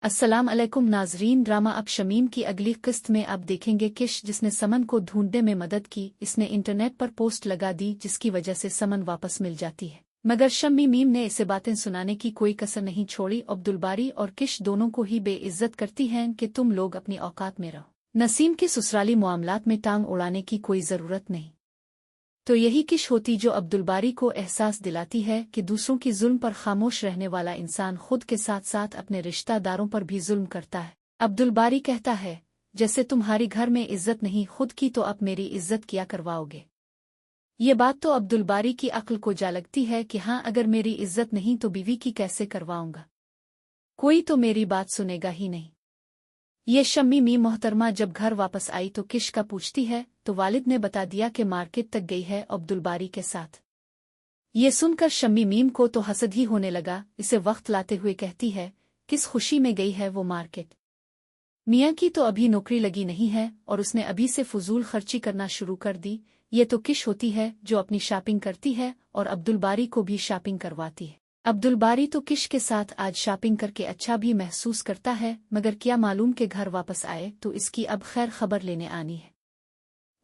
अस्सलाम अलैकुम नाजरीन। ड्रामा अब शमीम की अगली किस्त में आप देखेंगे किश जिसने समन को ढूंढने में मदद की। इसने इंटरनेट पर पोस्ट लगा दी जिसकी वजह से समन वापस मिल जाती है, मगर शमीम ने इसे बातें सुनाने की कोई कसर नहीं छोड़ी। अब्दुलबारी और किश दोनों को ही बेइज्जत करती हैं कि तुम लोग अपनी औकात में रहो, नसीम के ससुराली मामलात में टांग उड़ाने की कोई ज़रूरत नहीं। तो यही किश होती जो अब्दुलबारी को एहसास दिलाती है कि दूसरों की जुल्म पर खामोश रहने वाला इंसान खुद के साथ साथ अपने रिश्तेदारों पर भी जुल्म करता है। अब्दुलबारी कहता है, जैसे तुम्हारी घर में इज्जत नहीं खुद की तो अब मेरी इज्जत क्या करवाओगे। ये बात तो अब्दुलबारी की अक्ल को जा लगती है कि हाँ, अगर मेरी इज्जत नहीं तो बीवी की कैसे करवाऊंगा, कोई तो मेरी बात सुनेगा ही नहीं। ये शम्मी मोहतरमा जब घर वापस आई तो किश का पूछती है तो वालिद ने बता दिया कि मार्केट तक गई है अब्दुलबारी के साथ। ये सुनकर शम्मी को तो हसद ही होने लगा। इसे वक्त लाते हुए कहती है, किस खुशी में गई है वो मार्केट। मियाँ की तो अभी नौकरी लगी नहीं है और उसने अभी से फजूल खर्ची करना शुरू कर दी। ये तो किश होती है जो अपनी शॉपिंग करती है और अब्दुलबारी को भी शॉपिंग करवाती है। अब्दुलबारी तो किश के साथ आज शॉपिंग करके अच्छा भी महसूस करता है, मगर क्या मालूम के घर वापस आए तो इसकी अब खैर खबर लेने आनी है।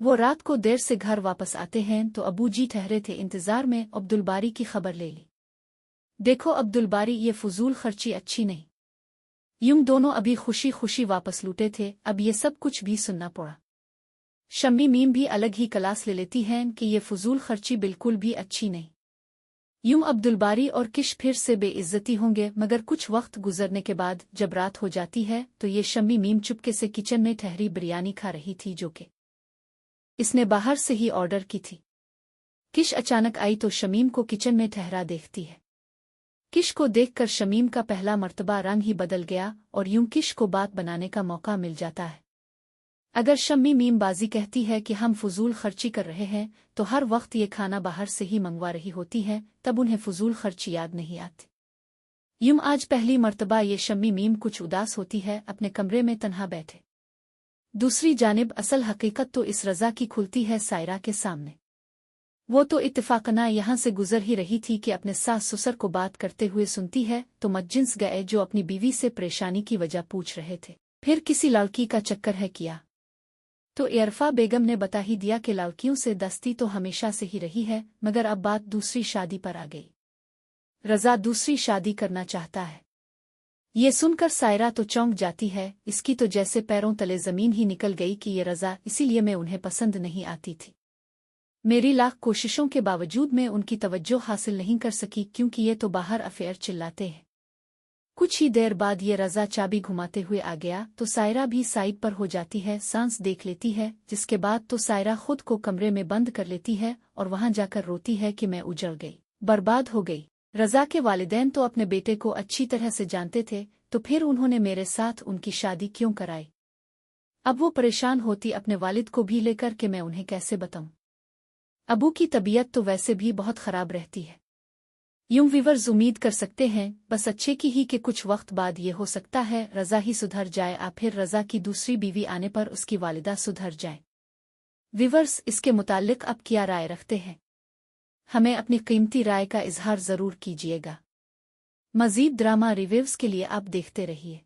वो रात को देर से घर वापस आते हैं तो अबू जी ठहरे थे इंतजार में, अब्दुलबारी की खबर ले ली। देखो अब्दुलबारी, ये फजूल खर्ची अच्छी नहीं। यूं दोनों अभी खुशी खुशी वापस लूटे थे, अब ये सब कुछ भी सुनना पड़ा। शम्मी भी अलग ही क्लास ले लेती हैं कि ये फजूल खर्ची बिल्कुल भी अच्छी नहीं। यूं अब्दुलबारी और किश फिर से बेइज्जती होंगे, मगर कुछ वक्त गुजरने के बाद जब रात हो जाती है तो ये शम्मी चुपके से किचन में ठहरी बिरयानी खा रही थी जो कि इसने बाहर से ही ऑर्डर की थी। किश अचानक आई तो शमीम को किचन में ठहरा देखती है। किश को देखकर शमीम का पहला मर्तबा रंग ही बदल गया और यूं किश को बात बनाने का मौका मिल जाता है। अगर शम्मी बाजी कहती है कि हम फजूल खर्ची कर रहे हैं तो हर वक्त ये खाना बाहर से ही मंगवा रही होती है, तब उन्हें फजूल खर्ची याद नहीं आती। यूं आज पहली मर्तबा ये शम्मी कुछ उदास होती है, अपने कमरे में तन्हा बैठे। दूसरी जानिब असल हकीकत तो इस रज़ा की खुलती है सायरा के सामने। वो तो इत्तेफाकना यहाँ से गुजर ही रही थी कि अपने सास ससुर को बात करते हुए सुनती है तो मज्जिन्स गए जो अपनी बीवी से परेशानी की वजह पूछ रहे थे। फिर किसी लड़की का चक्कर है किया तो इरफा बेगम ने बता ही दिया कि लड़कियों से दस्ती तो हमेशा से ही रही है, मगर अब बात दूसरी शादी पर आ गई। रज़ा दूसरी शादी करना चाहता है। ये सुनकर सायरा तो चौंक जाती है, इसकी तो जैसे पैरों तले जमीन ही निकल गई कि ये रज़ा इसीलिए मैं उन्हें पसंद नहीं आती थी। मेरी लाख कोशिशों के बावजूद मैं उनकी तवज्जो हासिल नहीं कर सकी क्योंकि ये तो बाहर अफेयर चिल्लाते हैं। कुछ ही देर बाद ये रज़ा चाबी घुमाते हुए आ गया तो सायरा भी साइड पर हो जाती है, सांस देख लेती है, जिसके बाद तो सायरा खुद को कमरे में बंद कर लेती है और वहां जाकर रोती है कि मैं उजड़ गई, बर्बाद हो गई। रज़ा के वालिदैन तो अपने बेटे को अच्छी तरह से जानते थे, तो फिर उन्होंने मेरे साथ उनकी शादी क्यों कराई। अब वो परेशान होती अपने वालिद को भी लेकर कि मैं उन्हें कैसे बताऊं। अबू की तबीयत तो वैसे भी बहुत खराब रहती है। यूं व्यूअर्स उम्मीद कर सकते हैं बस अच्छे की ही कि कुछ वक्त बाद ये हो सकता है रज़ा ही सुधर जाए या फिर रज़ा की दूसरी बीवी आने पर उसकी वालिदा सुधर जाए। व्यूअर्स, इसके मुताल्लिक अब क्या राय रखते हैं, हमें अपनी कीमती राय का इजहार ज़रूर कीजिएगा। मज़ीद ड्रामा रिव्यूज़ के लिए आप देखते रहिए।